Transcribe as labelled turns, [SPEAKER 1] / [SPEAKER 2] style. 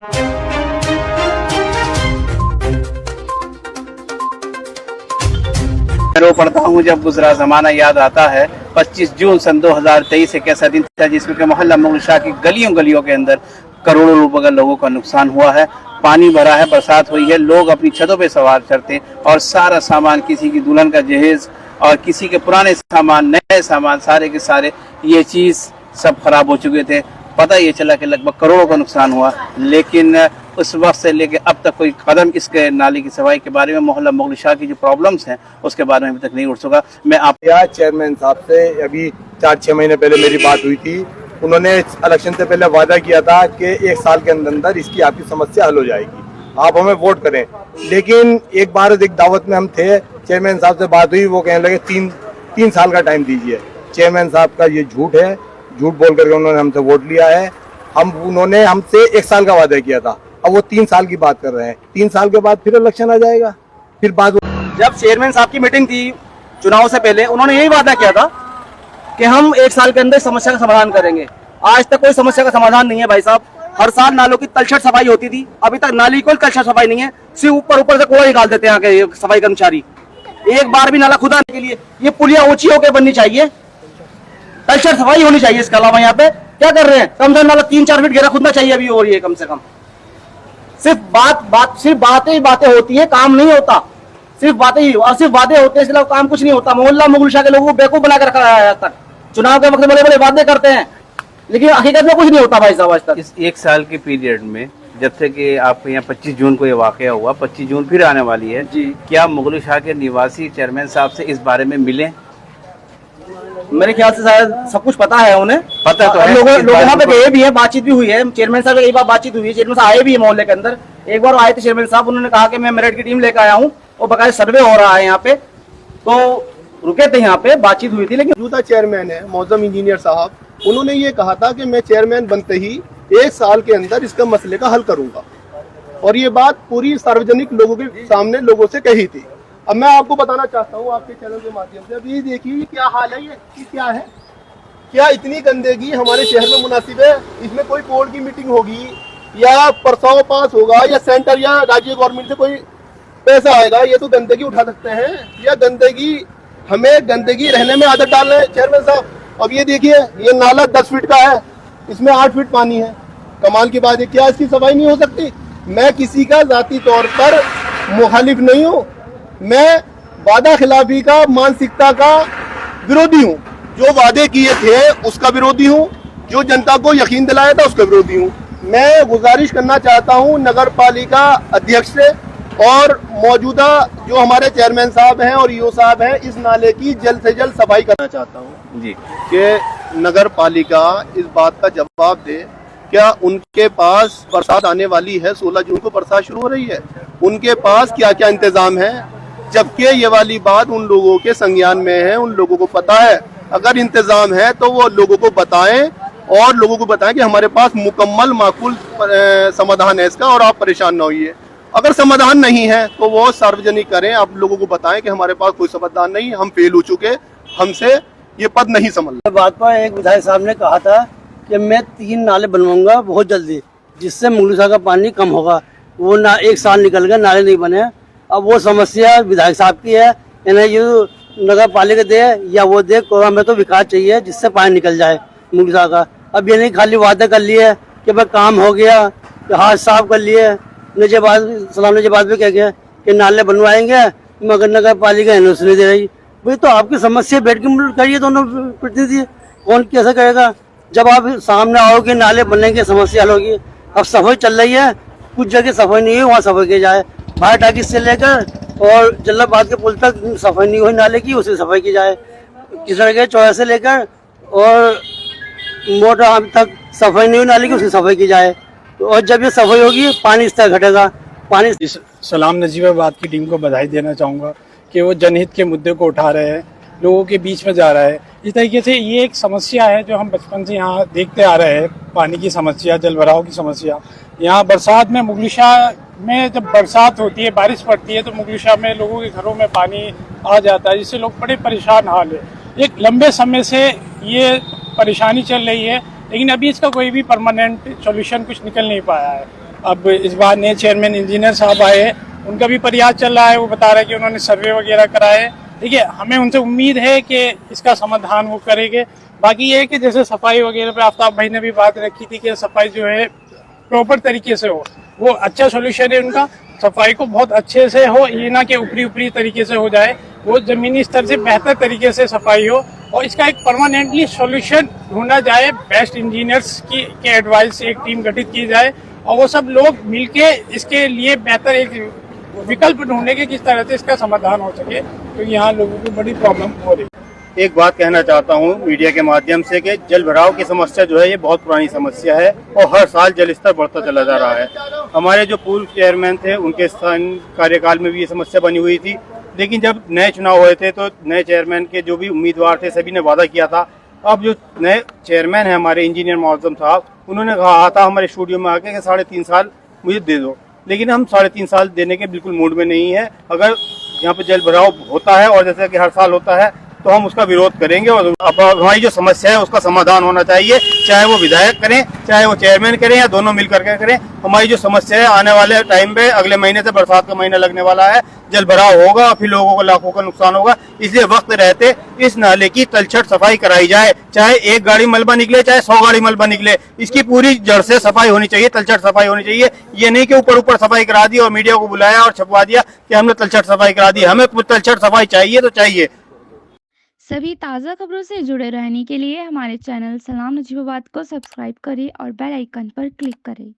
[SPEAKER 1] रो पड़ता हूँ जब गुजरा जमाना याद आता है। 25 जून सन 2023 एक ऐसा दिन था जिसमें कि मोहल्ला मुगल शाह की गलियों गलियों के अंदर करोड़ों रुपए का लोगों का नुकसान हुआ है। पानी भरा है, बरसात हुई है, लोग अपनी छतों पे सवार चढ़ते और सारा सामान, किसी की दुल्हन का जहेज और किसी के पुराने सामान, नए सामान, सारे के सारे ये चीज सब खराब हो चुके थे। पता ये चला कि लगभग करोड़ों का नुकसान हुआ, लेकिन उस वक्त से लेके अब तक कोई कदम इसके नाले की सफाई के बारे में, मोहल्ला मुगल शाह की जो प्रॉब्लम्स हैं उसके बारे में अभी तक नहीं उठ सका। मैं आप
[SPEAKER 2] चेयरमैन साहब से अभी 4-6 महीने पहले मेरी बात हुई थी। उन्होंने इलेक्शन से पहले वादा किया था कि 1 साल के अंदर इसकी आपकी समस्या हल हो जाएगी, आप हमें वोट करें। लेकिन एक बार एक दावत में हम थे, चेयरमैन साहब से बात हुई, वो कहने लगे 3 साल का टाइम दीजिए। चेयरमैन साहब का ये झूठ है, झूठ बोल करके उन्होंने हमसे वोट लिया है। उन्होंने हमसे 1 साल का वादा किया था, अब वो 3 साल की बात कर रहे हैं। 3 साल के बाद फिर इलेक्शन आ जाएगा, फिर बात।
[SPEAKER 3] जब चेयरमैन साहब की मीटिंग थी चुनाव से पहले, उन्होंने यही वादा किया था कि हम 1 साल के अंदर समस्या का समाधान करेंगे। आज तक कोई समस्या का समाधान नहीं है भाई साहब। हर साल नालों की तलछट सफाई होती थी, अभी तक नाली कोई तलछट सफाई नहीं है। सिर्फ ऊपर से कूड़ा निकाल देते हैं आके सफाई कर्मचारी। एक बार भी नाला खुदाने के लिए ये पुलिया ऊंची होकर बननी चाहिए, तलछट सफाई होनी चाहिए। इसके अलावा यहाँ पे क्या कर रहे हैं, कम से कम नाला 3-4 फीट गहरा खुदना चाहिए अभी, और ये कम से कम। सिर्फ बातें ही बातें होती है, काम नहीं होता। सिर्फ बातें ही और सिर्फ वादे होते हैं, इसके अलावा काम कुछ नहीं होता। मोहल्ला मुगल शाह के लोगों को बेवकूफ बना कर रखा है। आज तक चुनाव के वक्त बड़े बड़े वादे करते हैं, लेकिन हकीकत में कुछ नहीं होता भाई साहब आज तक।
[SPEAKER 1] इस 1 साल के पीरियड में जब से कि आपके यहाँ 25 जून को ये वाकया हुआ, 25 जून फिर आने वाली है
[SPEAKER 3] जी,
[SPEAKER 1] क्या मुगल शाह के निवासी चेयरमैन साहब से इस बारे में मिले?
[SPEAKER 3] मेरे ख्याल से शायद सब कुछ पता है उन्हें,
[SPEAKER 1] पता तो है।
[SPEAKER 3] लोग वहाँ पे गए भी है, बातचीत भी हुई है। चेयरमैन साहब कई बार बातचीत हुई है, चेयरमैन साहब आए भी है मोहल्ले के अंदर। एक बार आए थे चेयरमैन साहब, उन्होंने कहा कि मैं मेरिट की टीम लेकर आया हूँ और बकायदा सर्वे हो रहा है यहाँ पे, तो रुके थे यहाँ पे, बातचीत हुई थी। लेकिन
[SPEAKER 2] मौजूदा चेयरमैन है मौजम इंजीनियर साहब, उन्होंने ये कहा था कि मैं चेयरमैन बनते ही 1 साल के अंदर इसका मसले का हल करूंगा, और ये बात पूरी सार्वजनिक लोगों के सामने लोगों से कही थी। अब मैं आपको बताना चाहता हूँ आपके चैनल के माध्यम से, अब ये देखिए क्या हाल है, ये क्या है, क्या इतनी गंदगी हमारे शहर में मुनासिब है? इसमें कोई बोर्ड की मीटिंग होगी या प्रस्ताव पास होगा या सेंटर या राज्य गवर्नमेंट से कोई पैसा आएगा, ये तो गंदगी उठा सकते हैं? या गंदगी, हमें गंदगी रहने में आदत डालना है चेयरमैन साहब। अब ये देखिए, ये नाला 10 फीट का है, इसमें 8 फीट पानी है। कमाल की बात है, क्या इसकी सफाई नहीं हो सकती? मैं किसी का जाती तौर पर मुखालिफ नहीं हूँ, मैं वादा खिलाफी का, मानसिकता का विरोधी हूँ। जो वादे किए थे उसका विरोधी हूँ, जो जनता को यकीन दिलाया था उसका विरोधी हूँ। मैं गुजारिश करना चाहता हूँ नगर पालिका अध्यक्ष से और मौजूदा जो हमारे चेयरमैन साहब हैं और ईओ साहब हैं, इस नाले की जल्द से जल्द सफाई करना चाहता हूँ
[SPEAKER 1] जी,
[SPEAKER 2] कि नगर पालिका इस बात का जवाब दे, क्या उनके पास बरसात आने वाली है, 16 जून को बरसात शुरू हो रही है, उनके पास क्या क्या इंतजाम है? जबकि ये वाली बात उन लोगों के संज्ञान में है, उन लोगों को पता है। अगर इंतजाम है तो वो लोगों को बताएं और लोगों को बताएं कि हमारे पास मुकम्मल माकूल समाधान है इसका और आप परेशान ना होइए। अगर समाधान नहीं है तो वो सार्वजनिक करें, आप लोगों को बताएं कि हमारे पास कोई समाधान नहीं, हम फेल हो चुके, हमसे ये पद नहीं संभल।
[SPEAKER 4] बात पर एक विधायक साहब ने कहा था कि मैं 3 नाले बनवाऊंगा बहुत जल्दी, जिससे मुगल शाह का पानी कम होगा। वो 1 साल निकल गया, नाले नहीं बने। अब वो समस्या विधायक साहब की है, इन्हें ये नगर पालिका दे या वो दे, कोरा में तो विकास चाहिए जिससे पानी निकल जाए मुगल शाह का। अब ये नहीं खाली वादा कर लिए कि भाई काम हो गया, हाथ साफ कर लिए, सलाम नजाबाद भी कह गया कि नाले बनवाएंगे, मगर नगर पालिका इन्हें नहीं दे रही। भाई तो आपकी समस्या बैठ के करिए दोनों प्रतिनिधि, कौन कैसे करेगा? जब आप सामने आओगे नाले बनेंगे, समस्या हल होगी। अब सफाई चल रही है, कुछ जगह सफाई नहीं है, वहाँ सफाई की जाए। बाहर टाकिस से लेकर और जल्लाबाद के पुल तक सफाई नहीं हुई नाले की, उसे सफाई की जाए। किसी के चौराहे से लेकर और मोटा तक सफाई नहीं हुई नाले की, उसकी सफाई की जाए। और जब ये सफाई होगी पानी इस तरह घटेगा। पानी
[SPEAKER 5] इस सलाम नजीबाबाद की टीम को बधाई देना चाहूँगा कि वो जनहित के मुद्दे को उठा रहे हैं, लोगों के बीच में जा रहा है। इस तरीके से ये एक समस्या है जो हम बचपन से यहाँ देखते आ रहे हैं, पानी की समस्या, जल भराव की समस्या। यहाँ बरसात में मुगल शाह में जब बरसात होती है, बारिश पड़ती है, तो मुगल शाह में लोगों के घरों में पानी आ जाता है, जिससे लोग बड़े परेशान हाल है। एक लंबे समय से ये परेशानी चल रही है, लेकिन अभी इसका कोई भी परमानेंट सॉल्यूशन कुछ निकल नहीं पाया है। अब इस बार नए चेयरमैन इंजीनियर साहब आए हैं, उनका भी प्रयास चल रहा है। वो बता रहे हैं कि उन्होंने सर्वे वगैरह कराए हैं। ठीक है, हमें उनसे उम्मीद है कि इसका समाधान वो करेंगे। बाकी ये है कि जैसे सफाई वगैरह पे आफ्ताब भाई ने भी बात रखी थी कि सफाई जो है प्रॉपर तरीके से हो, वो अच्छा सोल्यूशन है उनका। सफाई को बहुत अच्छे से हो, ये ना कि ऊपरी तरीके से हो जाए, वो जमीनी स्तर से बेहतर तरीके से सफाई हो और इसका एक परमानेंटली सॉल्यूशन ढूंढा जाए। बेस्ट इंजीनियर्स के एडवाइस से एक टीम गठित की जाए और वो सब लोग मिलके इसके लिए बेहतर एक विकल्प ढूंढे कि किस तरह से इसका समाधान हो सके, क्योंकि यहाँ लोगों को बड़ी प्रॉब्लम हो रही है।
[SPEAKER 6] एक बात कहना चाहता हूँ मीडिया के माध्यम से कि जल भराव की समस्या जो है ये बहुत पुरानी समस्या है और हर साल जल स्तर बढ़ता चला जा रहा है। हमारे जो पूर्व चेयरमैन थे उनके कार्यकाल में भी ये समस्या बनी हुई थी, लेकिन जब नए चुनाव हुए थे तो नए चेयरमैन के जो भी उम्मीदवार थे सभी ने वादा किया था। अब जो नए चेयरमैन है हमारे इंजीनियर मौजम साहब, उन्होंने कहा था हमारे स्टूडियो में आके कि 3.5 साल मुझे दे दो, लेकिन हम 3.5 साल देने के बिल्कुल मूड में नहीं है। अगर यहाँ पे जल भराव होता है और जैसे कि हर साल होता है तो हम उसका विरोध करेंगे और अब हमारी जो समस्या है उसका समाधान होना चाहिए, चाहे वो विधायक करें चाहे वो चेयरमैन करें या दोनों मिलकर के करें। हमारी जो समस्या है आने वाले टाइम पे, अगले महीने से बरसात का महीना लगने वाला है, जल भराव होगा और फिर लोगों को लाखों का नुकसान होगा। इसलिए वक्त रहते इस नाले की तलछट सफाई कराई जाए, चाहे एक गाड़ी मलबा निकले चाहे 100 गाड़ी मलबा निकले, इसकी पूरी जड़ से सफाई होनी चाहिए, तलछट सफाई होनी चाहिए। ये नहीं कि ऊपर सफाई करा दी और मीडिया को बुलाया और छपवा दिया कि हमने तलछट सफाई करा दी। हमें तलछट सफाई चाहिए तो चाहिए।
[SPEAKER 7] सभी ताज़ा खबरों से जुड़े रहने के लिए हमारे चैनल सलाम नजीबाबाद को सब्सक्राइब करें और बेल आइकन पर क्लिक करें।